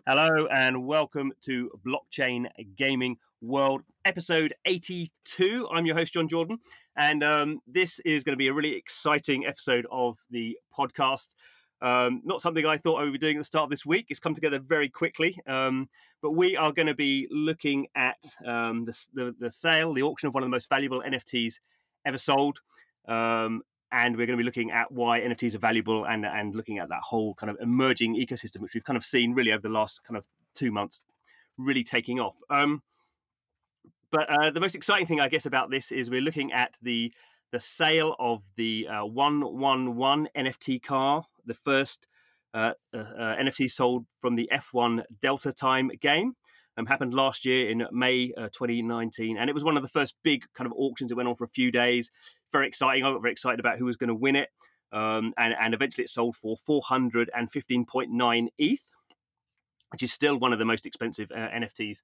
Hello and welcome to Blockchain Gaming World, episode 82. I'm your host, Jon Jordan, and this is going to be a really exciting episode of the podcast. Not something I thought I would be doing at the start of this week. It's come together very quickly, but we are going to be looking at the sale, the auction of one of the most valuable NFTs ever sold. And we're going to be looking at why NFTs are valuable and looking at that whole kind of emerging ecosystem, which we've kind of seen really over the last kind of 2 months really taking off. But the most exciting thing, I guess, about this is we're looking at the sale of the 111 NFT car, the first NFT sold from the F1 Delta Time game. Happened last year in May 2019, and it was one of the first big kind of auctions. It went on for a few days. Very exciting. I got very excited about who was going to win it, and eventually it sold for 415.9 ETH, which is still one of the most expensive NFTs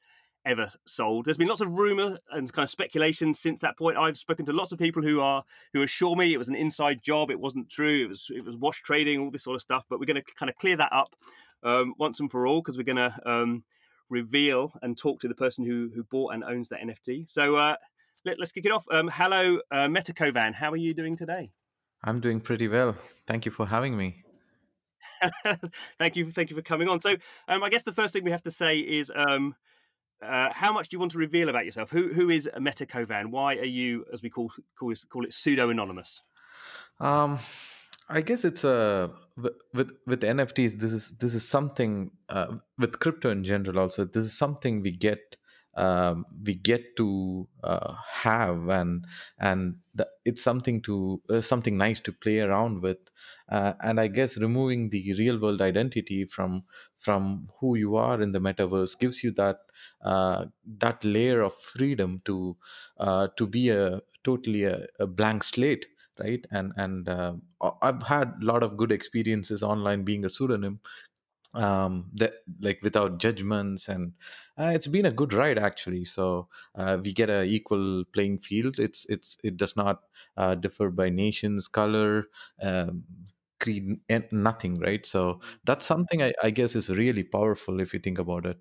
ever sold. There's been lots of rumor and kind of speculation since that point. I've spoken to lots of people who assure me it was an inside job. It wasn't true. It was wash trading, all this sort of stuff. But we're going to kind of clear that up once and for all, because we're going to reveal and talk to the person who bought and owns that NFT. So let's kick it off. Hello, MetaKovan. How are you doing today? I'm doing pretty well. Thank you for having me. Thank you for coming on. So I guess the first thing we have to say is how much do you want to reveal about yourself? Who is MetaKovan? Why are you, as we call it, pseudo anonymous? I guess it's with NFTs. This is something with crypto in general. Also, this is something we get to have, and it's something nice to play around with. And I guess removing the real world identity from who you are in the metaverse gives you that layer of freedom to be totally a blank slate, right? And I've had a lot of good experiences online being a pseudonym, that, like, without judgments, and it's been a good ride, actually. So we get a equal playing field. It does not differ by nations, color, creed, and nothing, right? So that's something I guess is really powerful if you think about it.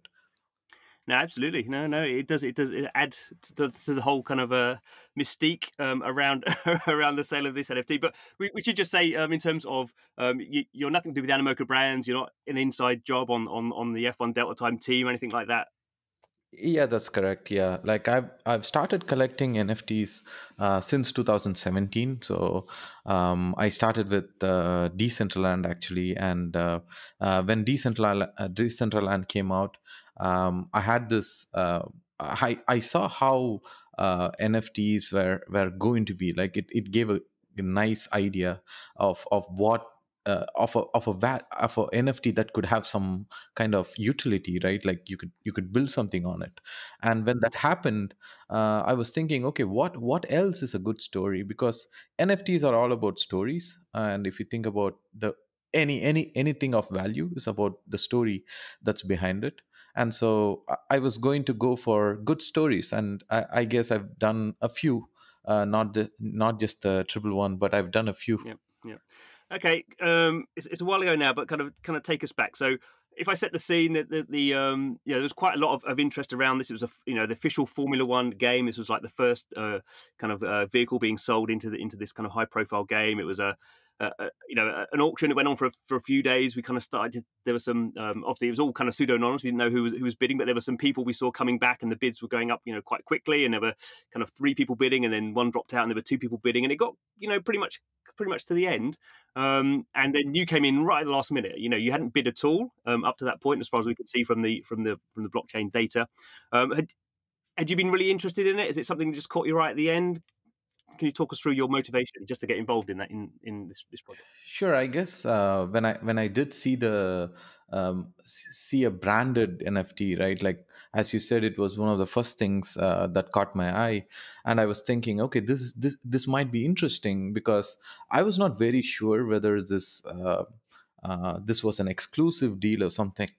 No, absolutely. No, it does. It adds to the whole kind of mystique around around the sale of this NFT. But we should just say, in terms of you're nothing to do with Animoca Brands. You're not an inside job on the F1 Delta Time team or anything like that. Yeah, that's correct. Yeah, like I've started collecting NFTs since 2017. So I started with Decentraland, actually, and when Decentraland came out, I had this. I saw how NFTs were going to be. Like, it gave a nice idea of what. Of a NFT that could have some kind of utility, right? Like, you could build something on it. And when that happened, I was thinking, okay, what else is a good story? Because NFTs are all about stories, and if you think about anything of value is about the story that's behind it. And so I was going to go for good stories, and I guess I've done a few, not just the triple one, but I've done a few. Yeah. Okay, it's a while ago now, but kind of take us back. So, if I set the scene, there was quite a lot of interest around this. It was the official Formula One game. This was like the first kind of vehicle being sold into this kind of high profile game. It was an auction. It went on for a few days. We kind of started. There was some obviously it was all kind of pseudo anonymous. We didn't know who was bidding, but there were some people we saw coming back, and the bids were going up, quite quickly. And there were kind of 3 people bidding, and then one dropped out, and there were 2 people bidding, and it got pretty much to the end. And then you came in right at the last minute. You hadn't bid at all up to that point, as far as we could see from the blockchain data. Had you been really interested in it? Is it something that just caught your eye at the end? Can you talk us through your motivation just to get involved in that in this project? Sure. I guess when I did see see a branded NFT, right? Like, as you said, it was one of the first things that caught my eye, and I was thinking, okay, this might be interesting, because I was not very sure whether this was an exclusive deal or something.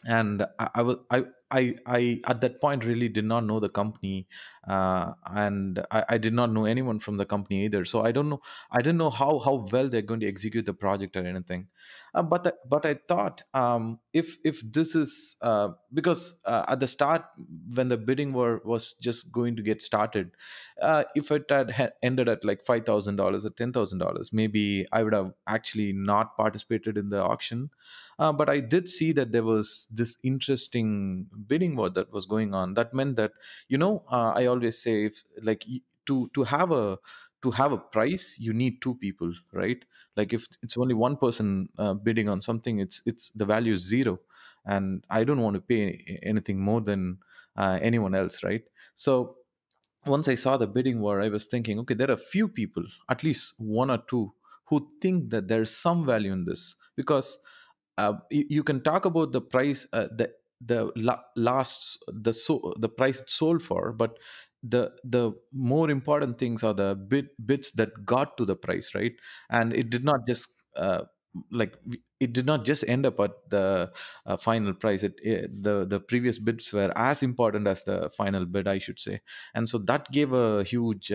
And I at that point really did not know the company, and I did not know anyone from the company either. So I didn't know how well they're going to execute the project or anything. But I thought, if this is because at the start, when the bidding war was just going to get started, if it had ended at like $5,000 or $10,000, maybe I would have actually not participated in the auction. But I did see that there was this interesting bidding war that was going on. That meant that, I always say, if like to have a price, you need two people, right? Like if it's only one person bidding on something, it's the value is zero, and I don't want to pay anything more than anyone else, right? So once I saw the bidding war, I was thinking, okay, there are few people, at least one or two, who think that there's some value in this. Because you can talk about the price, the price it sold for, but the more important things are the bits that got to the price, right? And it did not just like it did not just end up at the final price. The previous bids were as important as the final bid, I should say. And so that gave a huge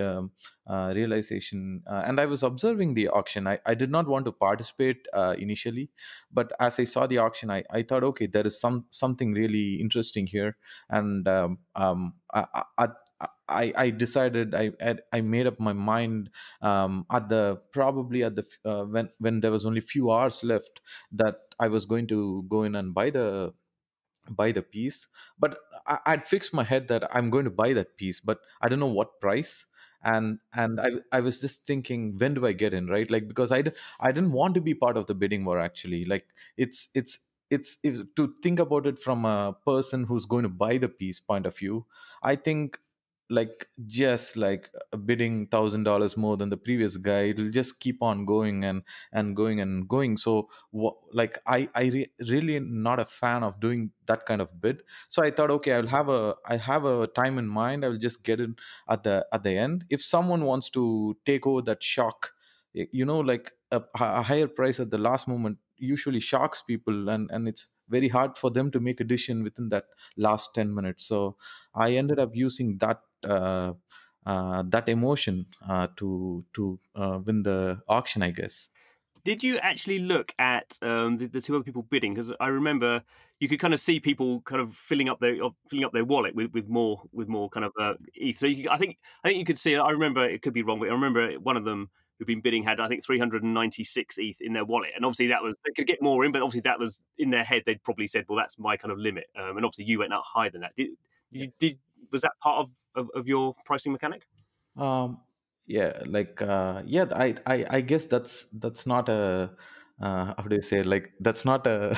realization. And I was observing the auction. I did not want to participate initially, but as I saw the auction, I thought, okay, there is something really interesting here. And I decided, I made up my mind at the probably at the when there was only few hours left, that I was going to go in and buy the piece. But I'd fixed my head that I'm going to buy that piece, but I don't know what price. And I was just thinking, when do I get in, right? Like, because I didn't want to be part of the bidding war, actually. Like, it's to think about it from a person who's going to buy the piece point of view. I think, like, just like bidding $1,000 more than the previous guy, it'll just keep on going and going and going. So like really not a fan of doing that kind of bid. So I thought, okay, I have a time in mind. I will just get in at the end. If someone wants to take over that shock, like a higher price at the last moment usually shocks people, and it's very hard for them to make a decision within that last 10 minutes. So I ended up using that emotion to win the auction, I guess. Did you actually look at the two other people bidding? Because I remember you could kind of see people kind of filling up their wallet with more kind of ETH. So I think you could see. I remember, it could be wrong, but I remember one of them who'd been bidding had, I think, 396 ETH in their wallet, and obviously that was, they could get more in, but obviously that was in their head. They'd probably said, "Well, that's my kind of limit," and obviously you went out higher than that. Did was that part of your pricing mechanic? Um, yeah, like yeah, I guess that's not a how do you say, like, that's not a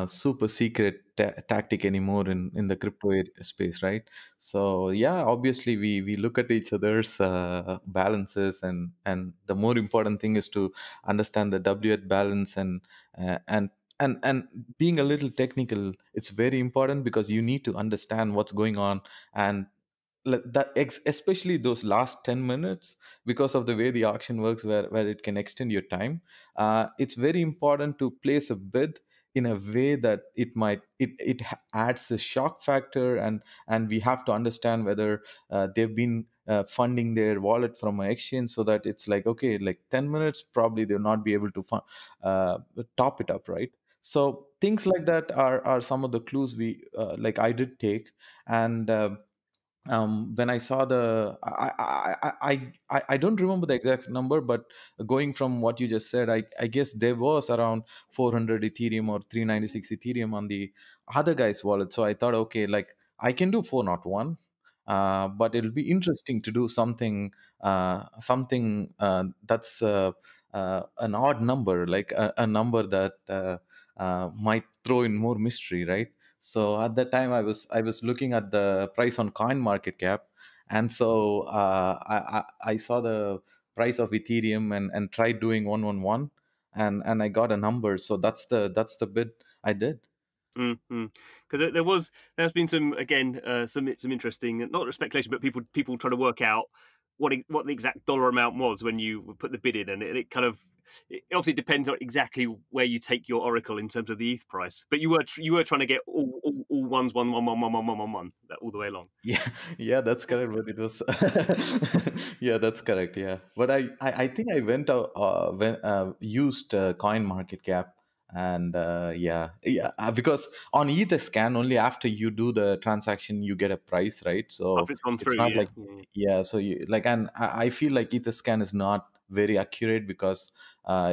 super secret tactic anymore in the crypto space, right? So yeah, obviously we look at each other's balances, and the more important thing is to understand the WH balance. And being a little technical, it's very important, because you need to understand what's going on. And especially those last 10 minutes, because of the way the auction works, where it can extend your time. It's very important to place a bid in a way that it adds a shock factor. And we have to understand whether they've been funding their wallet from an exchange, so that it's like, okay, like 10 minutes probably they'll not be able to uh, top it up, right? So things like that are some of the clues we like I did take. And when I saw I don't remember the exact number, but going from what you just said, I guess there was around 400 Ethereum or 396 Ethereum on the other guy's wallet. So I thought, okay, like, I can do 401, but it'll be interesting to do something that's an odd number, like a number that might throw in more mystery, right? So at that time, I was looking at the price on Coin Market Cap, and so I saw the price of Ethereum, and tried doing 111, and I got a number. So that's the bid I did. Because there's been some, again, some interesting, not speculation, but people trying to work out what the exact dollar amount was when you put the bid in, and it kind of, it obviously depends on exactly where you take your oracle in terms of the ETH price. But you were trying to get all ones, one that all the way along. Yeah, yeah, that's correct. But it was, yeah, that's correct. Yeah, but I think I went out when used Coin Market Cap, And because on either scan, only after you do the transaction you get a price, right? So After it's gone it's through, not yeah. like, yeah, so you like, and I feel like either scan is not very accurate because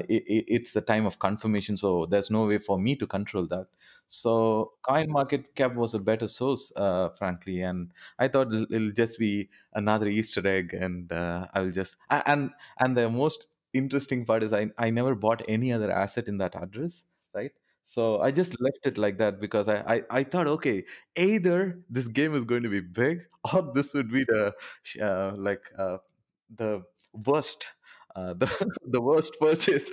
it's the time of confirmation, so there's no way for me to control that. So coin market cap was a better source, frankly, and I thought it'll just be another Easter egg, and I will just and the most interesting part is I never bought any other asset in that address, right? So I just left it like that because I thought, okay, either this game is going to be big or this would be the worst, the the worst purchase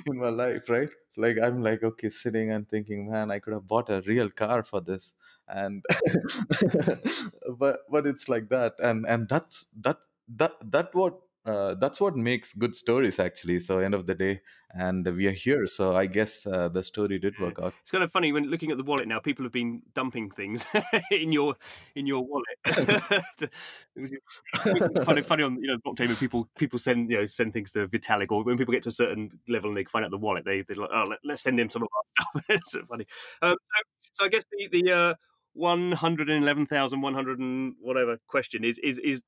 in my life, right? Like I'm like, okay, sitting and thinking, man, I could have bought a real car for this, and but it's like that, and that's what makes good stories, actually. So end of the day, and we are here, so I guess the story did Yeah. work out. It's kind of funny when looking at the wallet now. People have been dumping things in your wallet. It was funny on blockchain when people send send things to Vitalik, or when people get to a certain level and they find out the wallet, they're like, oh, let's send him some of our stuff. It's so funny. So I guess the 111,100 and whatever question is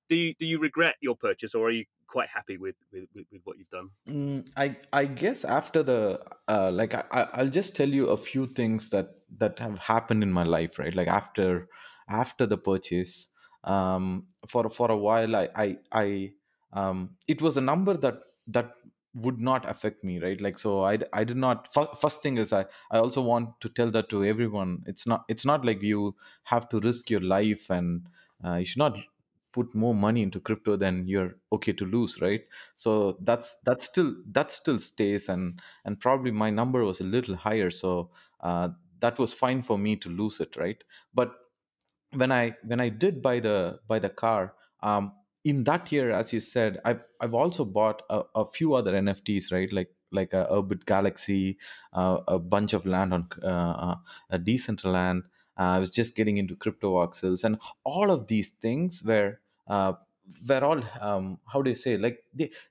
do you regret your purchase, or are you quite happy with what you've done? I guess after the I'll just tell you a few things that have happened in my life, right? Like after the purchase, for a while, it was a number that would not affect me, right? Like, so I did not. First thing is, I also want to tell that to everyone. It's not like you have to risk your life, and you should not put more money into crypto than you're okay to lose, right? So that still stays, and probably my number was a little higher, so that was fine for me to lose it, right? But when I did buy the car, in that year, as you said, I've also bought a few other NFTs, right? Like a Urbit Galaxy, a bunch of land on a decent land. I was just getting into crypto voxels, and all of these things were all, how do you say, like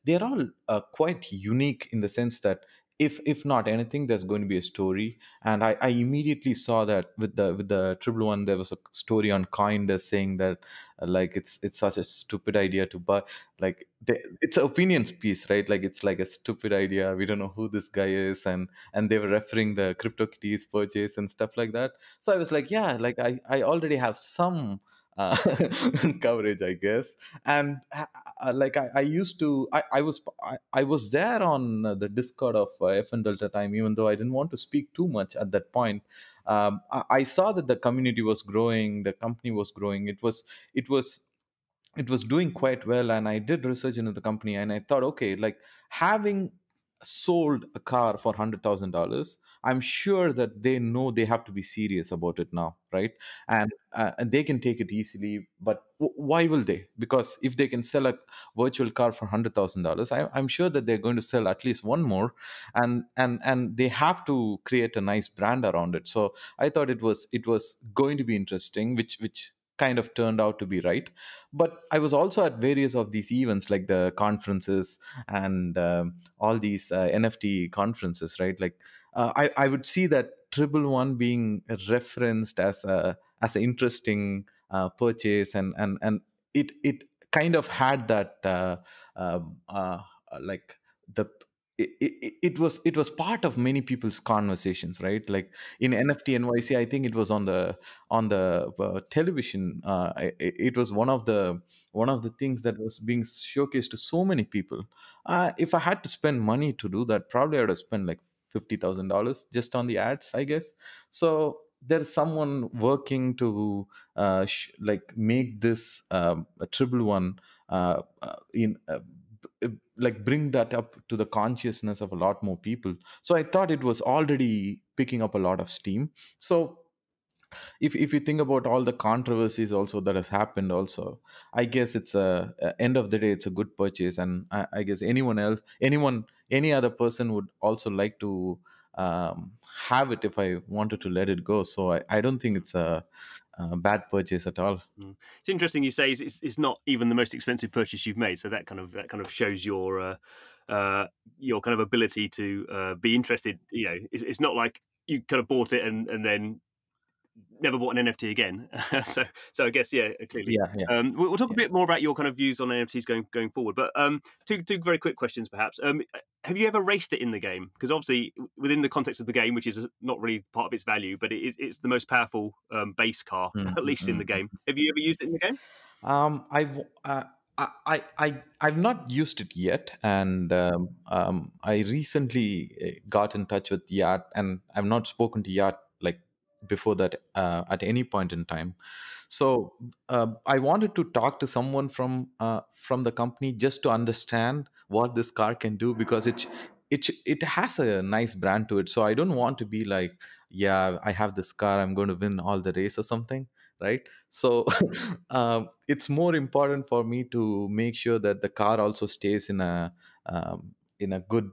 they're all quite unique in the sense that if not anything, there's going to be a story. And I immediately saw that with the triple one, there was a story on Coindesk saying that like it's such a stupid idea to buy. Like it's an opinions piece, right? Like it's like a stupid idea, we don't know who this guy is, and they were referring the CryptoKitties purchase and stuff like that. So I was like, yeah, like I already have some uh, coverage, I guess. And I used to I was there on the Discord of FN Delta Time, even though I didn't want to speak too much at that point. I saw that the community was growing, the company was growing. It was doing quite well, and I did research into the company, and I thought, okay, like having sold a car for $100,000, I'm sure that they know they have to be serious about it now, right? And they can take it easily, but why will they? Because if they can sell a virtual car for $100,000, I'm sure that they're going to sell at least one more, and they have to create a nice brand around it. So I thought it was going to be interesting, which kind of turned out to be right. But I was also at various of these events, like the conferences and all these NFT conferences, right? Like I would see that triple one being referenced as an interesting purchase, and it kind of had that um uh, like the it was part of many people's conversations, right? Like in NFT NYC, I think it was on the television. It was one of the things that was being showcased to so many people. If I had to spend money to do that, probably I would have spent like $50,000 just on the ads, I guess. So there's someone working to like make this a triple one in like bring that up to the consciousness of a lot more people. So I thought it was already picking up a lot of steam. So if you think about all the controversies also that has happened also, I guess it's a end of the day, it's a good purchase. And I guess any other person would also like to have it if I wanted to let it go. So I don't think it's a bad purchase at all. Mm. It's interesting you say it's not even the most expensive purchase you've made. So that kind of shows your your kind of ability to be interested. It's not like you kind of bought it and then never bought an NFT again. so I guess, yeah, clearly. Yeah, yeah, We'll talk a yeah. bit more about your kind of views on NFTs going forward. But two very quick questions, perhaps. Have you ever raced it in the game? Because obviously, within the context of the game, which is not really part of its value, but it's the most powerful base car, Mm, at mm, least in the mm, game. mm. Have you ever used it in the game? I've I've not used it yet, and I recently got in touch with Yat, and I've not spoken to Yat like before that at any point in time. So I wanted to talk to someone from the company just to understand what this car can do, because it has a nice brand to it. So I don't want to be like, yeah, I have this car, I'm going to win all the race or something, right? So it's more important for me to make sure that the car also stays in a good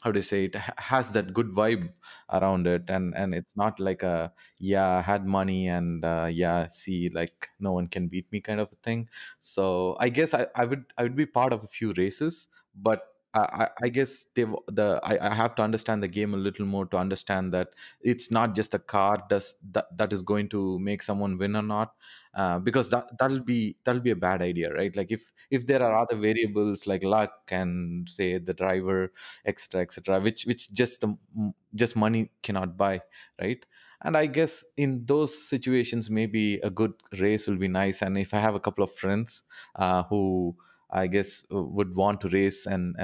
how do you say it, has that good vibe around it, and it's not like a, yeah, I had money and yeah, see, like no one can beat me kind of a thing. So I guess I would be part of a few races, but I guess I have to understand the game a little more to understand that it's not just a car that is going to make someone win or not, because that'll be a bad idea, right? Like if there are other variables like luck and say the driver, etc., etc., which just money cannot buy, right? And I guess in those situations, maybe a good race will be nice. And if I have a couple of friends who I guess would want to race and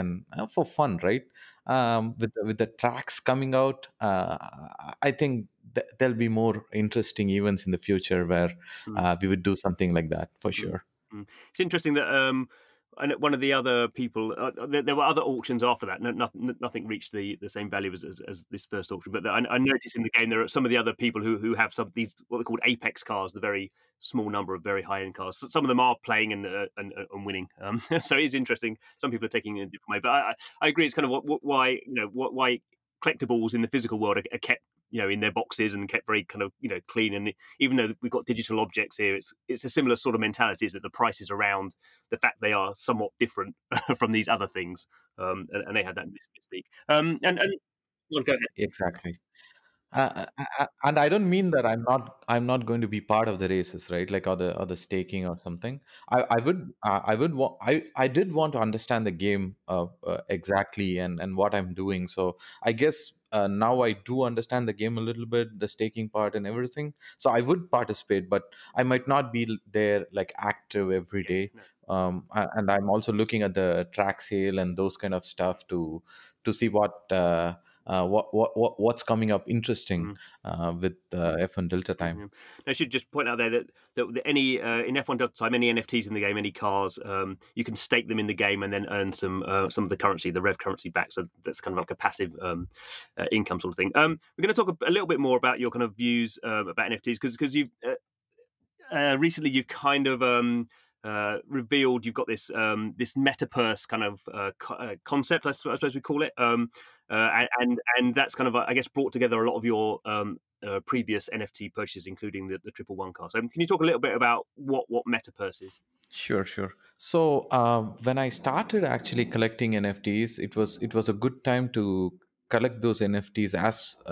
for fun, right? With the tracks coming out, I think there'll be more interesting events in the future where Mm. we would do something like that for Mm, sure. mm. It's interesting that and one of the other people, there were other auctions after that. Nothing reached the same value as this first auction. But I noticed in the game there are some of the other people who have some these what are called apex cars, the very small number of very high end cars. So some of them are playing and winning. So it is interesting. Some people are taking it in a different way. But I agree. It's kind of why why collectibles in the physical world are kept in their boxes and kept very kind of clean. And even though we've got digital objects here, it's a similar sort of mentality, is that the price is around the fact they are somewhat different from these other things, and they have that mystique. And well, go ahead. Exactly. And I don't mean that I'm not going to be part of the races, right? Like or the staking or something. I did want to understand the game exactly and what I'm doing. So I guess now I do understand the game a little bit, the staking part and everything. So I would participate, but I might not be there like active every Yeah, day. no. And I'm also looking at the track sale and those kind of stuff to see what's coming up interesting Mm. with F1 Delta time. Mhm. I should just point out there that any in F1 Delta time, any NFTs in the game, any cars, you can stake them in the game and then earn some of the currency, the Rev currency back. So that's kind of like a passive income sort of thing. We're going to talk a little bit more about your kind of views about NFTs because you've recently you've kind of revealed you've got this metaverse kind of concept, I suppose we call it, and that's kind of I guess brought together a lot of your previous NFT purchases, including the triple one car. So can you talk a little bit about what metaverse is? Sure, sure. So when I started actually collecting NFTs, it was a good time to collect those NFTs as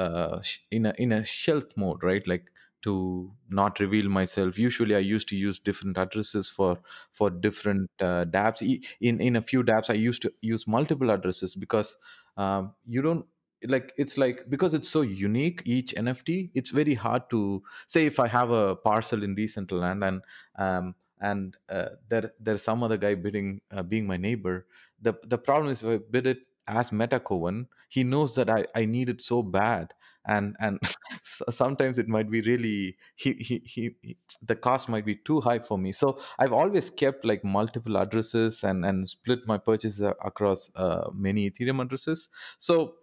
in a stealth mode, right? Like to not reveal myself. Usually, I used to use different addresses for different dApps. In a few dApps, I used to use multiple addresses because you don't like it's like because it's so unique each NFT. It's very hard to say if I have a parcel in Decentraland and there's some other guy bidding being my neighbor. The problem is if I bid it as MetaKovan, he knows that I need it so bad, and sometimes it might be really the cost might be too high for me. So I've always kept like multiple addresses and split my purchases across many Ethereum addresses. So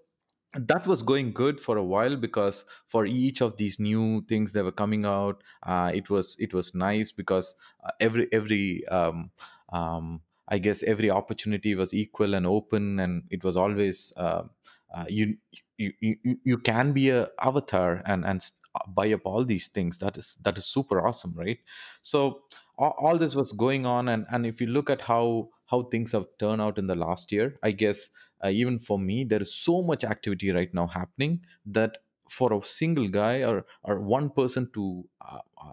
that was going good for a while because for each of these new things that were coming out, it was nice because every I guess every opportunity was equal and open, and it was always you can be a avatar and buy up all these things. That is super awesome, right? So all this was going on, and if you look at how things have turned out in the last year. I guess even for me, there is so much activity right now happening that for a single guy or one person to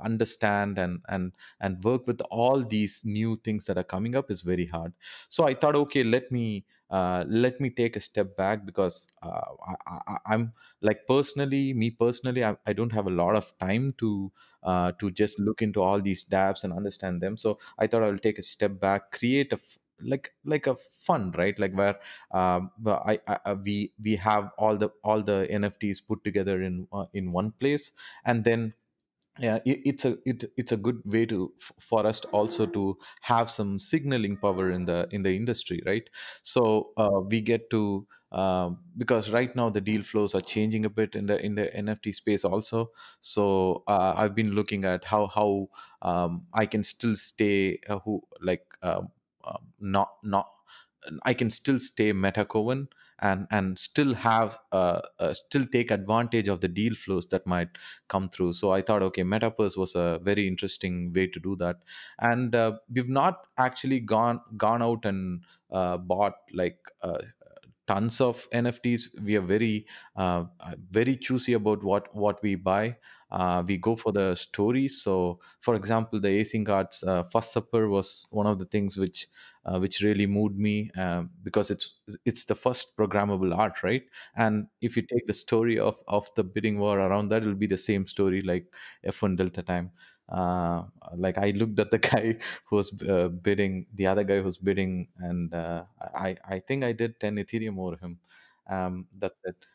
understand and work with all these new things that are coming up is very hard. So I thought, okay, let me take a step back, because I'm like, me personally, I don't have a lot of time to just look into all these dApps and understand them. So I thought I will take a step back, create like a fund, right? Like where well, we have all the NFTs put together in one place, and then yeah, it's a good way to for us to also to have some signaling power in the industry, right? So we get to because right now the deal flows are changing a bit in the NFT space also. So I've been looking at how I can still stay who like not I can still stay MetaKovan and still have still take advantage of the deal flows that might come through. So I thought, okay, Metaverse was a very interesting way to do that, and we've not actually gone out and bought like tons of NFTs. We are very choosy about what we buy. We go for the stories. So, for example, the Asing Arts First Supper was one of the things which really moved me, because it's the first programmable art, right? And if you take the story of the bidding war around that, it'll be the same story like F1 Delta Time. Uh, like I looked at the guy who was bidding, the other guy who's bidding, and I think I did 10 Ethereum over him. That's it.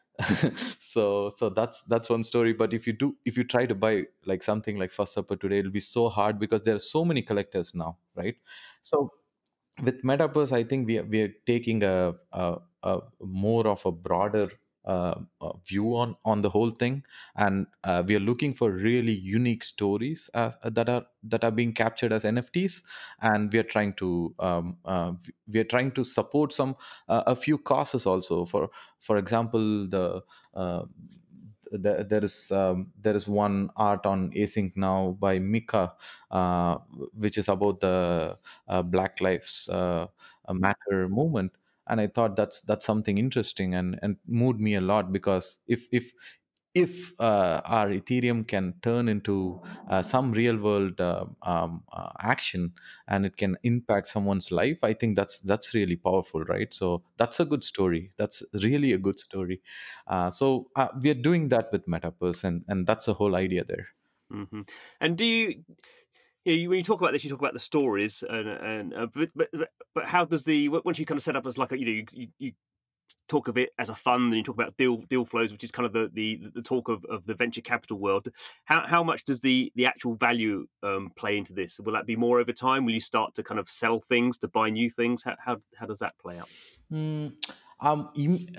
So that's one story. But if you try to buy like something like First Supper today, it'll be so hard because there are so many collectors now, right? So with Metaverse, I think we are taking a more of a broader view on the whole thing, and we are looking for really unique stories that are being captured as NFTs, and we are trying to support some a few causes also. For example, uh, there is one art on Async now by Mika, which is about the Black Lives Matter movement, and I thought that's something interesting and moved me a lot, because if our Ethereum can turn into some real world action, and it can impact someone's life, I think that's really powerful, right? So that's a good story. That's really a good story. So we are doing that with Metaverse, and that's the whole idea there. Hmm. And do when you talk about this, you talk about the stories, but how does the once you kind of set up as like a, you talk of it as a fund, and you talk about deal flows, which is kind of the talk of the venture capital world. How much does the actual value play into this? Will that be more over time? Will you start to kind of sell things to buy new things? How does that play out? Mm,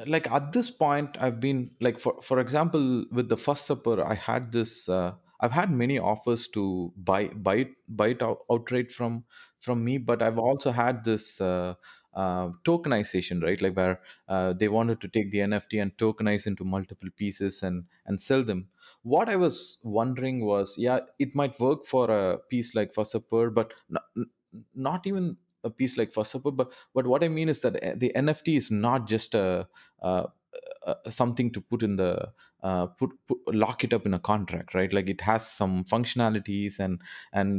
like at this point, I've been like, for example, with the First Supper, I had this. I've had many offers to buy it outright from me, but I've also had this tokenization, right? Like where they wanted to take the NFT and tokenize into multiple pieces and sell them. What I was wondering was, yeah, it might work for a piece like First Supper, but not even a piece like First Supper, but what I mean is that the NFT is not just uh, something to put in the lock it up in a contract, right? Like it has some functionalities, and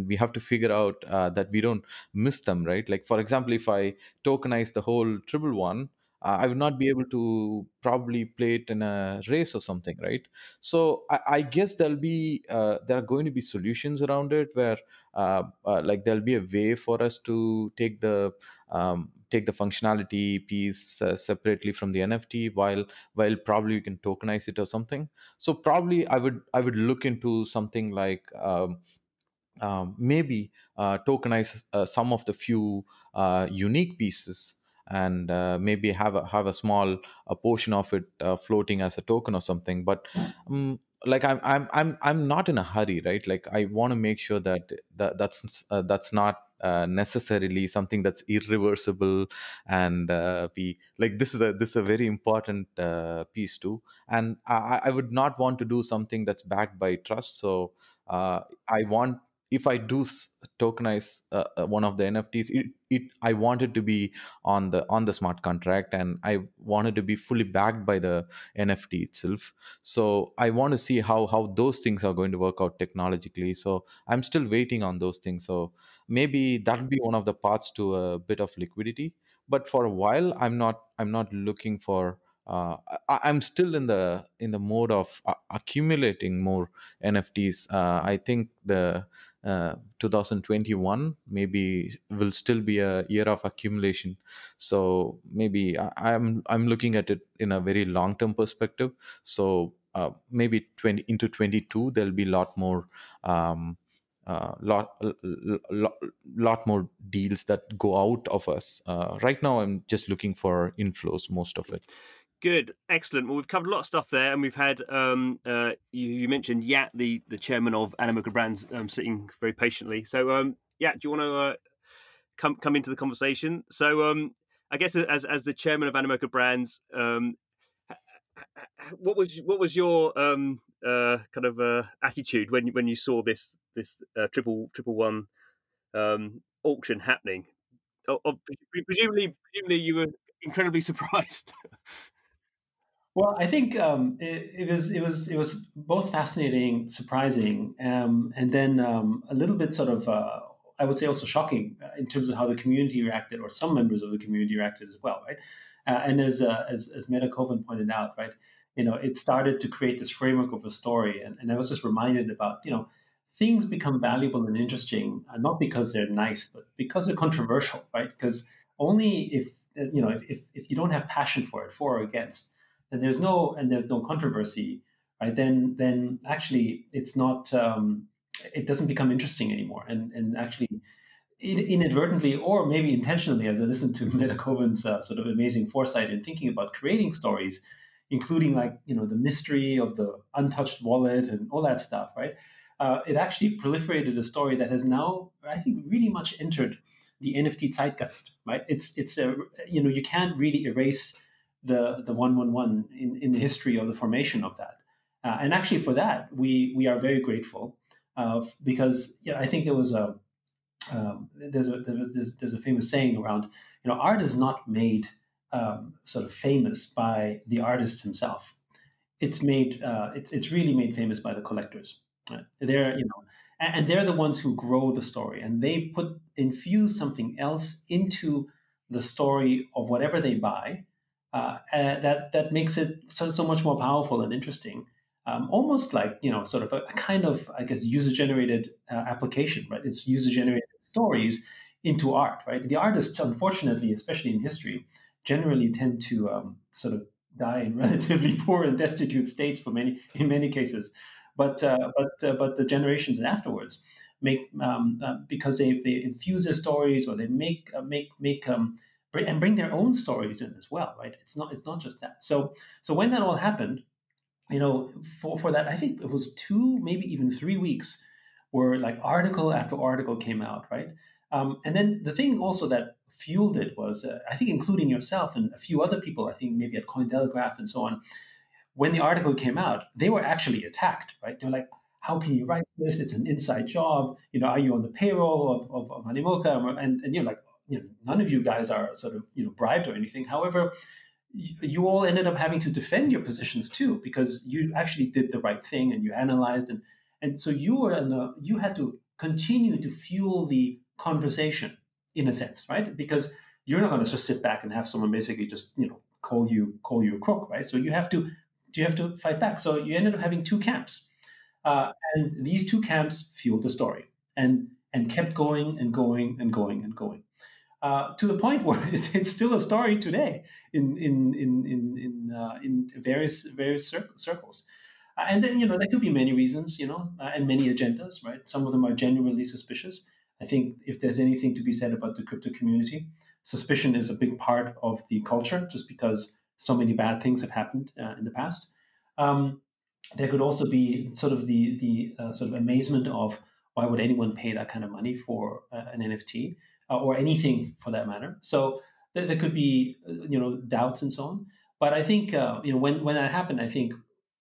we have to figure out that we don't miss them, right? Like for example, if I tokenize the whole triple one, I will not be able to probably play it in a race or something, right? So I guess there are going to be solutions around it where like there'll be a way for us to take the functionality piece separately from the NFT, while probably you can tokenize it or something. So probably I would look into something like maybe tokenize some of the few unique pieces, and maybe have a small portion of it floating as a token or something. But like I'm not in a hurry, right? Like I want to make sure that's not necessarily something that's irreversible, and we like this is a very important piece too. And I would not want to do something that's backed by trust. So I want if I do tokenize one of the NFTs, I want it to be on the smart contract, and I want it to be fully backed by the NFT itself. So I want to see how those things are going to work out technologically. So I'm still waiting on those things. So maybe that would be one of the paths to a bit of liquidity. But for a while, I'm not looking for. I'm still in the mode of accumulating more NFTs. I think the 2021 maybe will still be a year of accumulation. So maybe I'm looking at it in a very long term perspective. So maybe 20 into 22 there'll be a lot more. Lot more deals that go out of us. Right now, I'm just looking for inflows, most of it. Good, excellent. Well, we've covered a lot of stuff there, and we've had you mentioned Yat, the chairman of Animoca Brands, sitting very patiently. So, Yat, do you want to come into the conversation? So, I guess as the chairman of Animoca Brands, what was your kind of attitude when you saw this triple one auction happening? Presumably you were incredibly surprised. Well, I think it was both fascinating, surprising, and then a little bit sort of I would say also shocking in terms of how the community reacted, or some members of the community reacted as well, right? And as MetaKovan pointed out, right, it started to create this framework of a story, and I was just reminded about things become valuable and interesting not because they're nice, but because they're controversial, right? Because only if if you don't have passion for it, for or against, and there's no controversy, right? Then actually it's not it doesn't become interesting anymore, and actually inadvertently or maybe intentionally, as I listened to MetaKovan's sort of amazing foresight in thinking about creating stories, including like the mystery of the untouched wallet and all that stuff, right? It actually proliferated a story that has now, I think, really much entered the NFT zeitgeist, right? It's a you can't really erase the 111 in the history of the formation of that. And actually, for that, we are very grateful because I think there was there's a famous saying around art is not made sort of famous by the artist himself. It's made it's really made famous by the collectors. Right? They're and they're the ones who grow the story, and they infuse something else into the story of whatever they buy, that makes it so much more powerful and interesting. Almost like sort of a kind of, I guess, user generated application, right? It's user generated stories into art, right? The artists, unfortunately, especially in history, generally tend to sort of die in relatively poor and destitute states in many cases, but the generations afterwards make because they infuse their stories, or they make and bring their own stories in as well, right? It's not just that. So when that all happened, for that, I think it was 2, maybe even 3 weeks, where like article after article came out, right? And then the thing also that fueled it was, I think, including yourself and a few other people, I think maybe at Cointelegraph and so on, when the article came out, they were actually attacked, right? They're like, how can you write this? It's an inside job. Are you on the payroll of Animoca? And you're like, none of you guys are sort of bribed or anything. However, you all ended up having to defend your positions too, because you actually did the right thing and you analyzed, and so you had to continue to fuel the conversation in a sense, right? Because you're not going to just sit back and have someone basically just call you a crook, right? So you have to fight back. So you ended up having 2 camps, and these 2 camps fueled the story and kept going and going and going and going. To the point where it's still a story today in various circles. And then there could be many reasons, and many agendas, right? Some of them are genuinely suspicious. I think if there's anything to be said about the crypto community, suspicion is a big part of the culture, just because so many bad things have happened in the past. There could also be sort of the sort of amazement of, why would anyone pay that kind of money for an NFT? Or anything for that matter. So there could be doubts and so on. But I think when that happened, I think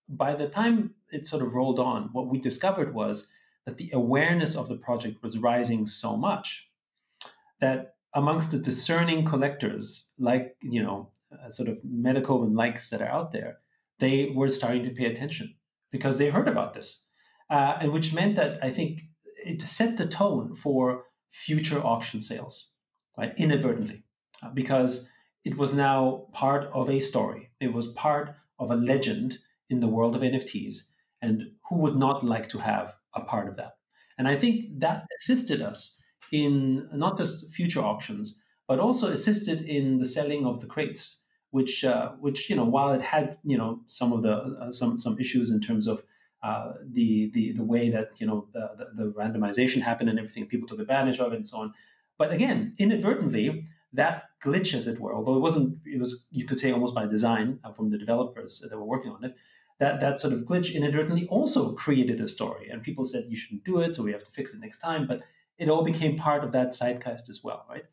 by the time it sort of rolled on, what we discovered was that the awareness of the project was rising so much that amongst the discerning collectors, like, sort of MetaKovan likes that are out there, they were starting to pay attention because they heard about this. And which meant that I think it set the tone for future auction sales, right? Inadvertently, because it was now part of a story. It was part of a legend in the world of NFTs. And who would not like to have a part of that? And I think that assisted us in not just future auctions, but also assisted in the selling of the crates, which while it had some of the some issues in terms of the way that the randomization happened and everything, people took advantage of it and so on. But again, inadvertently, that glitch, as it were, although it was, you could say, almost by design from the developers that were working on it, that sort of glitch inadvertently also created a story, and people said you shouldn't do it, so we have to fix it next time. But it all became part of that zeitgeist as well, right?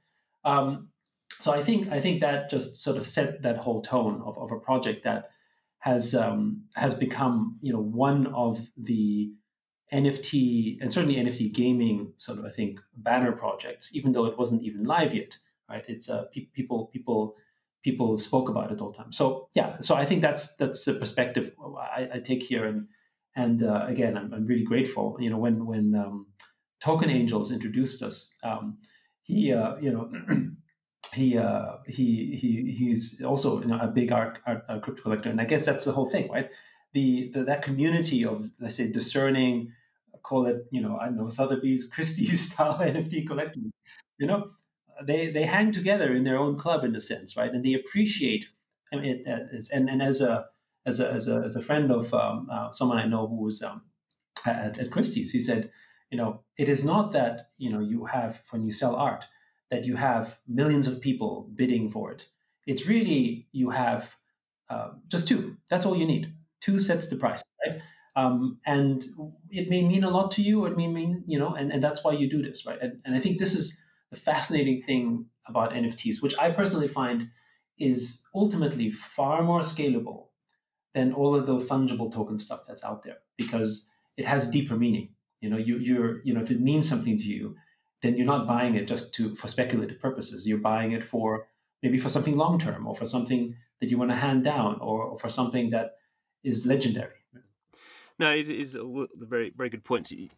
So I think that just sort of set that whole tone of a project that has become one of the NFT, and certainly NFT gaming, sort of, I think, banner projects, even though it wasn't even live yet, right? It's people spoke about it all the time. So yeah, so I think that's the perspective I take here, and again, I'm really grateful. When Token Angels introduced us, he he's also a big art crypto collector, and I guess that's the whole thing, right? That community of, let's say, discerning, call it I don't know, Sotheby's, Christie's style NFT collectors, they hang together in their own club in a sense, right? And they appreciate it, and as a friend of someone I know who was at Christie's, he said, it is not that you have, when you sell art, that you have millions of people bidding for it. It's really, you have just two. That's all you need. Two sets the price, right? And it may mean a lot to you. It may mean, and that's why you do this, right? And I think this is the fascinating thing about NFTs, which I personally find is ultimately far more scalable than all of the fungible token stuff that's out there, because it has deeper meaning. If it means something to you, then you're not buying it just for speculative purposes. You're buying it for maybe for something long term, or for something that you want to hand down, or for something that is legendary. No, it's very, very good points you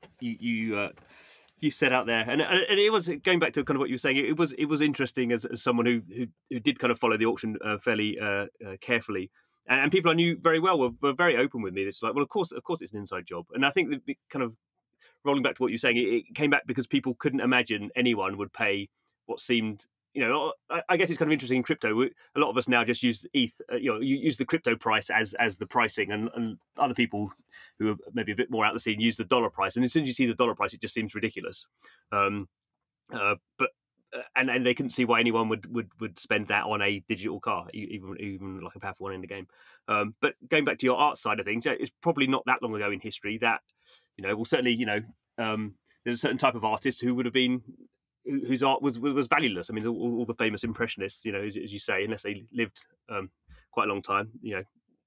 set out there, and it was, going back to kind of what you were saying. It was interesting as someone who did kind of follow the auction fairly carefully, and people I knew very well were very open with me. It's like, well, of course it's an inside job, and I think that kind of rolling back to what you're saying, it came back because people couldn't imagine anyone would pay what seemed, I guess it's kind of interesting in crypto. A lot of us now just use ETH, you use the crypto price as the pricing, and other people who are maybe a bit more out of the scene use the dollar price. And as soon as you see the dollar price, it just seems ridiculous. But they couldn't see why anyone would spend that on a digital car, even like a powerful one in the game. But going back to your art side of things, it's probably not that long ago in history that, well, certainly, there's a certain type of artist who would have been, whose art was valueless. I mean, all the famous impressionists, as you say, unless they lived quite a long time,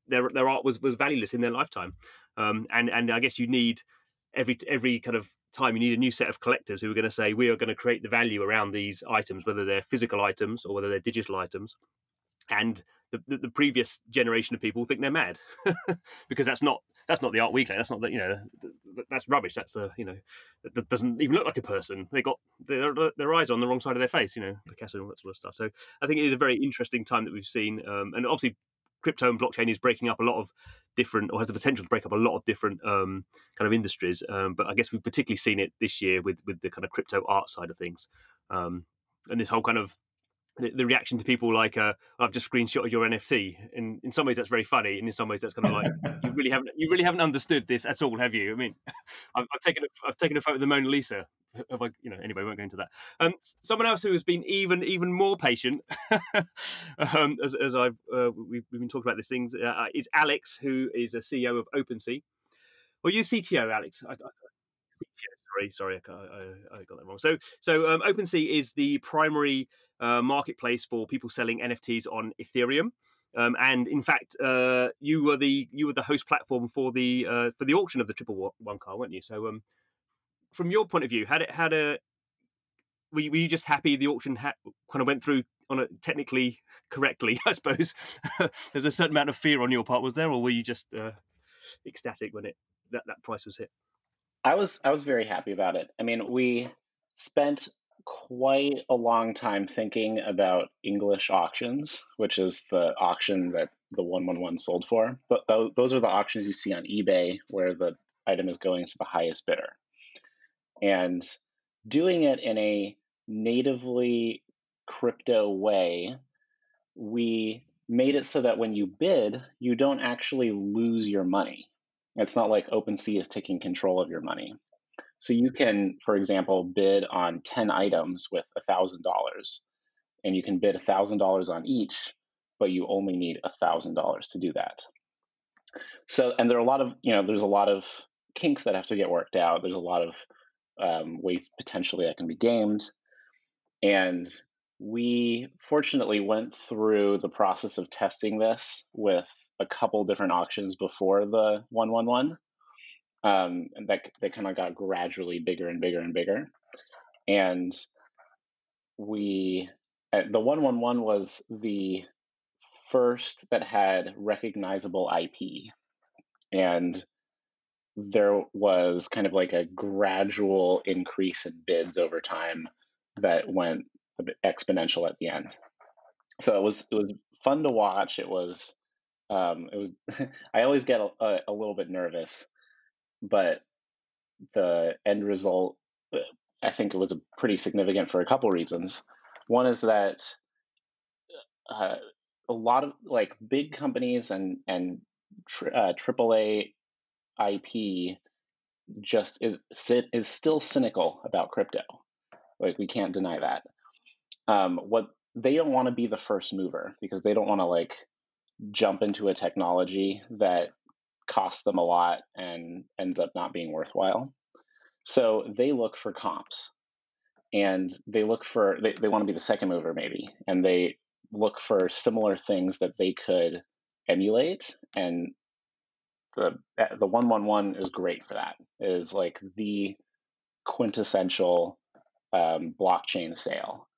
their art was valueless in their lifetime. And I guess you need every kind of time, you need a new set of collectors who are going to say, we are going to create the value around these items, whether they're physical items or whether they're digital items. And the previous generation of people think they're mad because that's not the art we collect. That's not that's rubbish. That's that doesn't even look like a person. They got their eyes on the wrong side of their face. Picasso and all that sort of stuff. So I think it is a very interesting time that we've seen, and obviously crypto and blockchain is breaking up a lot of different, or has the potential to break up a lot of different kind of industries. But I guess we've particularly seen it this year with the kind of crypto art side of things, and this whole kind of the reaction to people like, I've just screenshotted your NFT. And in some ways that's very funny, and in some ways that's kind of like, you really haven't understood this at all, have you? I mean, I've taken a photo of the Mona Lisa. Have I, anyway, we won't go into that. Someone else who has been even more patient, as we've been talking about these things, is Alex, who is a CEO of OpenSea. Well, you're CTO, Alex. Sorry, I got that wrong. So OpenSea is the primary marketplace for people selling NFTs on Ethereum, and in fact, you were the host platform for the auction of the 111 car, weren't you? So from your point of view, were you just happy the auction kind of went through on a technically correctly? I suppose there's a certain amount of fear on your part, was there, or were you just ecstatic when that price was hit? I was very happy about it. I mean, we spent quite a long time thinking about English auctions, which is the auction that the 111 sold for. But those are the auctions you see on eBay where the item is going to the highest bidder. And doing it in a natively crypto way, we made it so that when you bid, you don't actually lose your money. It's not like OpenSea is taking control of your money. So you can, for example, bid on 10 items with $1,000, and you can bid $1,000 on each, but you only need $1,000 to do that. So, and there are a lot of, there's a lot of kinks that have to get worked out. There's a lot of ways potentially that can be gamed. And we fortunately went through the process of testing this with a couple different auctions before the 111. And that kind of got gradually bigger and bigger and bigger. And the 111 was the first that had recognizable IP. And there was kind of like a gradual increase in bids over time that went a bit exponential at the end. So it was fun to watch. It was I always get a little bit nervous, but the end result, I think it was pretty significant for a couple reasons. One is that a lot of like big companies and AAA IP just is still cynical about crypto. Like, we can't deny that. What they don't want to be the first mover, because they don't want to like jump into a technology that costs them a lot and ends up not being worthwhile. So they look for comps, and they look for they want to be the second mover maybe, and they look for similar things that they could emulate. And the 111 is great for that. It is like the quintessential blockchain sale.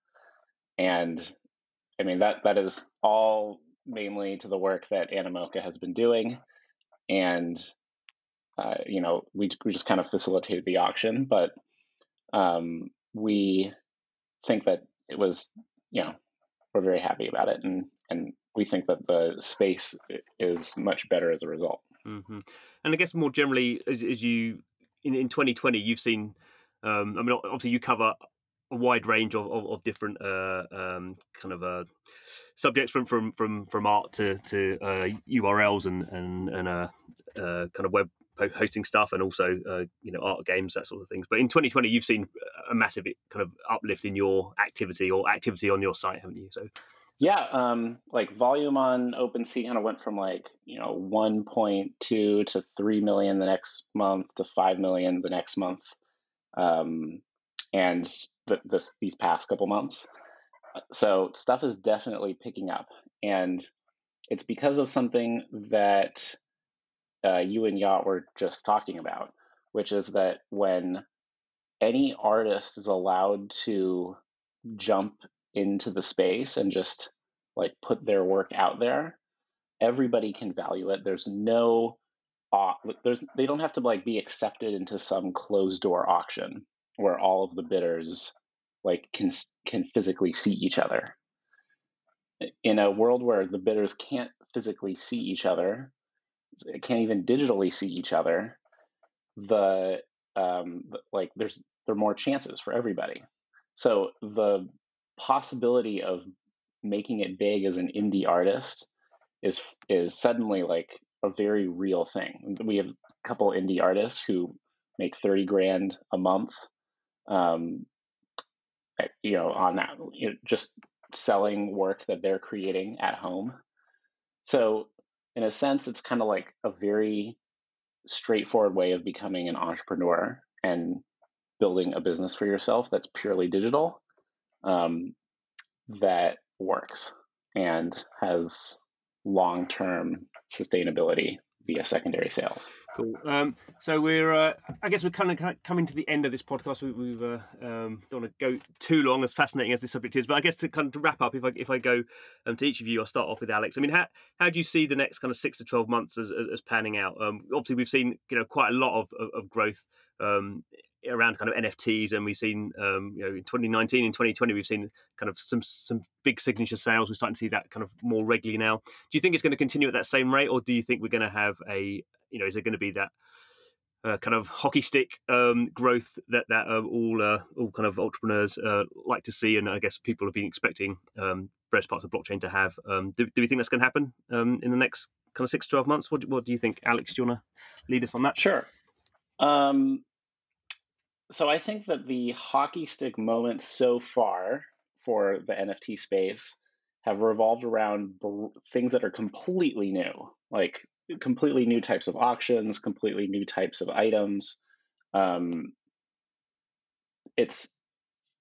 And I mean, that is all mainly to the work that Animoca has been doing. And we just kind of facilitated the auction, but we think that it was, we're very happy about it, and we think that the space is much better as a result. Mm-hmm. And I guess more generally, as you in 2020, you've seen. I mean, obviously, you cover a wide range of different kind of subjects from art to URLs and kind of web hosting stuff, and also art, games, that sort of things. But in 2020, you've seen a massive kind of uplift in your activity on your site, haven't you? So yeah, like volume on OpenSea kind of went from 1.2 to 3 million the next month to 5 million the next month, and these past couple months. So stuff is definitely picking up, and it's because of something that you and Yat were just talking about, which is that when any artist is allowed to jump into the space and just like put their work out there, everybody can value it. There's no they don't have to like be accepted into some closed door auction where all of the bidders like can physically see each other. In a world where the bidders can't physically see each other, can't even digitally see each other, there are more chances for everybody. So the possibility of making it big as an indie artist is suddenly like a very real thing. We have a couple indie artists who make 30 grand a month, on that, just selling work that they're creating at home. So in a sense, it's kind of like a very straightforward way of becoming an entrepreneur and building a business for yourself that's purely digital, that works and has long-term sustainability via secondary sales. Cool. So we're, I guess we're kind of coming to the end of this podcast. We've don't want to go too long, as fascinating as this subject is. But I guess to wrap up, if I go to each of you, I'll start off with Alex. I mean, how do you see the next kind of 6 to 12 months as panning out? Obviously, we've seen quite a lot of growth around kind of NFTs, and we've seen in 2019 and 2020 we've seen kind of some big signature sales. We're starting to see that kind of more regularly now. Do you think it's going to continue at that same rate, or do you think we're going to have is there going to be that kind of hockey stick growth that all kind of entrepreneurs like to see, and I guess people have been expecting various parts of blockchain to have? Do we think that's going to happen in the next kind of 6 to 12 months? What do you think, Alex? Do you want to lead us on that? Sure. So I think that the hockey stick moments so far for the NFT space have revolved around things that are completely new, like completely new types of auctions, completely new types of items. It's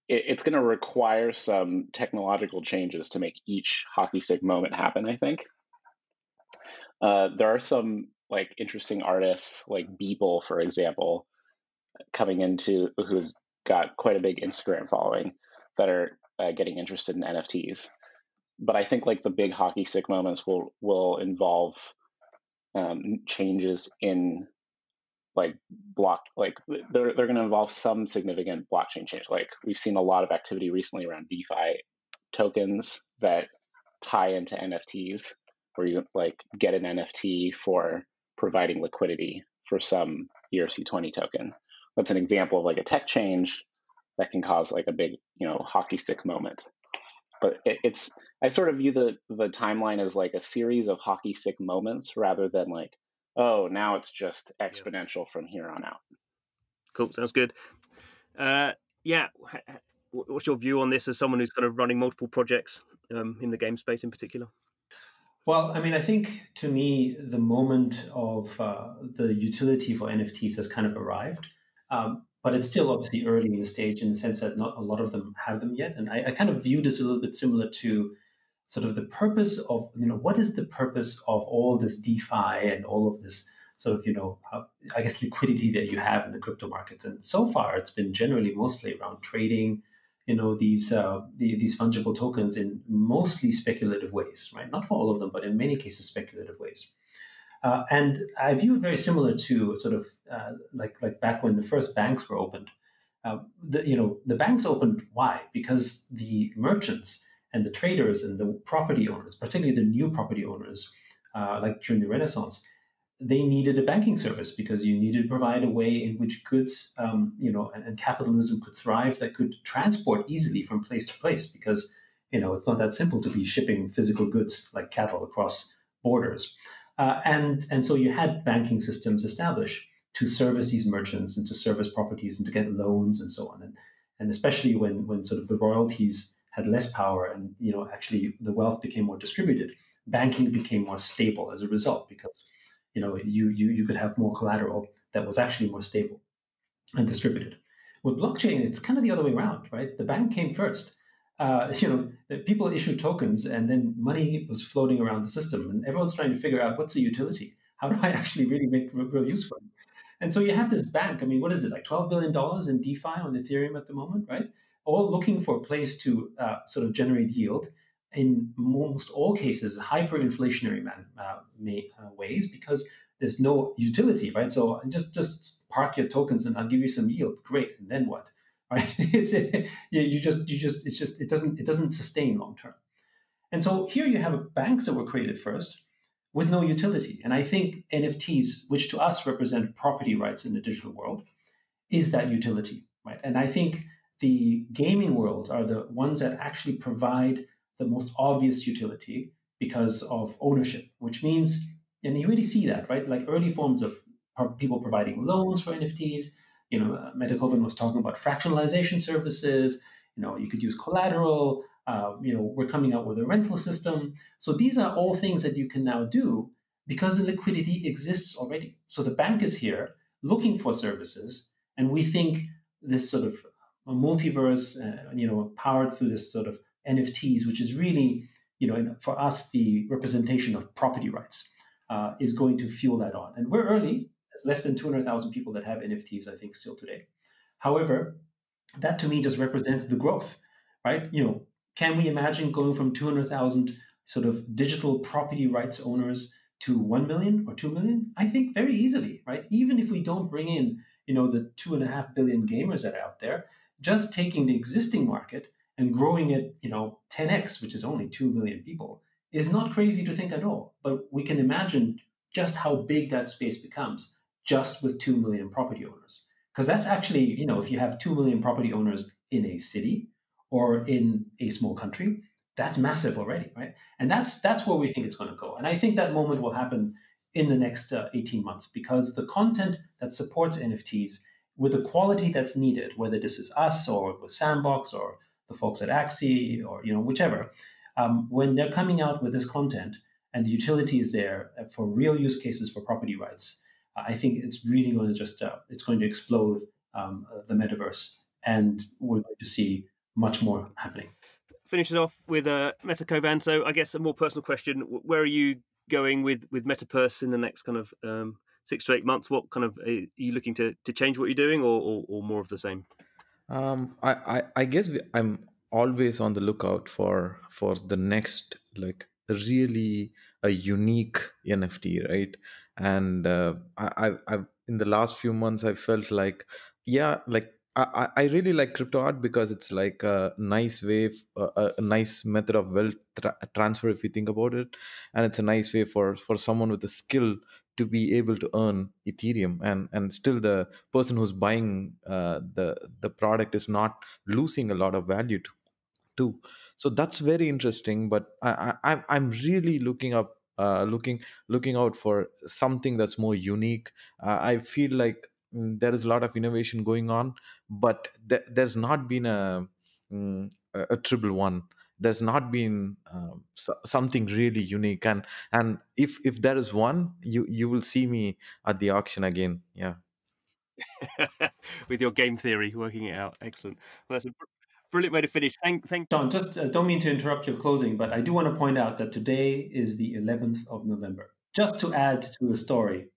going to require some technological changes to make each hockey stick moment happen, I think. There are some like interesting artists like Beeple, for example, coming into, who's got quite a big Instagram following, that are getting interested in NFTs. But I think like the big hockey stick moments will involve changes in like they're going to involve some significant blockchain change. Like we've seen a lot of activity recently around DeFi tokens that tie into NFTs, where you like get an NFT for providing liquidity for some ERC20 token. That's an example of like a tech change that can cause like a big, hockey stick moment. But I sort of view the timeline as like a series of hockey stick moments rather than like, oh, now it's just exponential from here on out. Cool. Sounds good. Yeah. What's your view on this as someone who's kind of running multiple projects in the game space in particular? Well, I mean, I think to me, the moment of the utility for NFTs has kind of arrived. But it's still obviously early in the stage in the sense that not a lot of them have them yet. And I kind of view this a little bit similar to sort of the purpose of, what is the purpose of all this DeFi and all of this sort of, I guess, liquidity that you have in the crypto markets. And so far, it's been generally mostly around trading, these fungible tokens in mostly speculative ways, right? Not for all of them, but in many cases, speculative ways. And I view it very similar to sort of like back when the first banks were opened. The banks opened, why? Because the merchants and the traders and the property owners, particularly the new property owners, like during the Renaissance, they needed a banking service because you needed to provide a way in which goods, and capitalism could thrive, that could transport easily from place to place, because it's not that simple to be shipping physical goods like cattle across borders. And so you had banking systems established to service these merchants and to service properties and to get loans and so on. And especially when sort of the royalties had less power and, actually the wealth became more distributed, banking became more stable as a result, because, you could have more collateral that was actually more stable and distributed. With blockchain, it's kind of the other way around, right? The bank came first. People issued tokens and then money was floating around the system, and everyone's trying to figure out what's the utility? How do I actually really make real use for it? And so you have this bank, I mean, what is it, like $12 billion in DeFi on Ethereum at the moment, right? All looking for a place to sort of generate yield, in most all cases, hyperinflationary ways, because there's no utility, right? So just park your tokens and I'll give you some yield. Great. And then what? Right? It doesn't sustain long term. And so here you have banks that were created first with no utility. And I think NFTs, which to us represent property rights in the digital world, is that utility, right? And I think the gaming worlds are the ones that actually provide the most obvious utility because of ownership, which means, and you really see that, right? Like early forms of people providing loans for NFTs. MetaKovan was talking about fractionalization services. You could use collateral. We're coming out with a rental system. So these are all things that you can now do because the liquidity exists already. So the bank is here looking for services, and we think this sort of a multiverse, powered through this sort of NFTs, which is really, for us, the representation of property rights, is going to fuel that on. And we're early. There's less than 200,000 people that have NFTs, I think, still today. However, that to me just represents the growth, right? Can we imagine going from 200,000 sort of digital property rights owners to 1 million or 2 million? I think very easily, right? Even if we don't bring in, the 2.5 billion gamers that are out there, just taking the existing market and growing it, 10x, which is only 2 million people, is not crazy to think at all. But we can imagine just how big that space becomes just with 2 million property owners. Because that's actually, if you have 2 million property owners in a city or in a small country, that's massive already, right? And that's where we think it's going to go. And I think that moment will happen in the next 18 months, because the content that supports NFTs with the quality that's needed, whether this is us or with Sandbox or the folks at Axie or whichever, when they're coming out with this content and the utility is there for real use cases for property rights, I think it's really going to just it's going to explode the metaverse, and we're going to see much more happening. Finish it off with MetaKovan. So I guess a more personal question: where are you going with Metaverse in the next kind of 6 to 8 months? What kind of are you looking to change what you're doing, or more of the same? I guess I'm always on the lookout for the next, like, really a unique NFT, right? And I've in the last few months I felt like, yeah, like I really like crypto art because it's like a nice way, a nice method of wealth transfer, if you think about it, and it's a nice way for someone with a skill to be able to earn Ethereum, and still the person who's buying the product is not losing a lot of value too. So that's very interesting. But I'm really looking out for something that's more unique. I feel like there is a lot of innovation going on, but there's not been a triple one. There's not been something really unique, and if there is one, you will see me at the auction again. Yeah. With your game theory, working it out. Excellent. Well, that's a brilliant way to finish. Thank. Jon, just don't mean to interrupt your closing, but I do want to point out that today is the 11th of November, just to add to the story.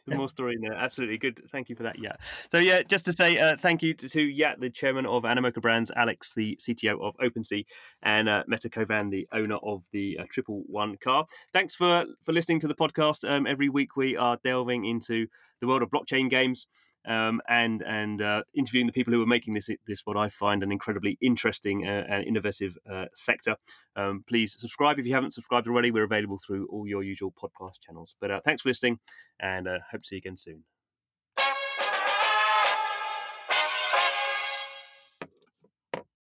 More story in there. Absolutely good. Thank you for that, Yat. So yeah, just to say thank you to Yat, the chairman of Animoca Brands, Alex, the CTO of OpenSea, and MetaKovan, the owner of the 111 car. Thanks for listening to the podcast. Every week we are delving into the world of blockchain games. And interviewing the people who are making this what I find an incredibly interesting and innovative sector. Please subscribe if you haven't subscribed already. We're available through all your usual podcast channels. But thanks for listening, and hope to see you again soon.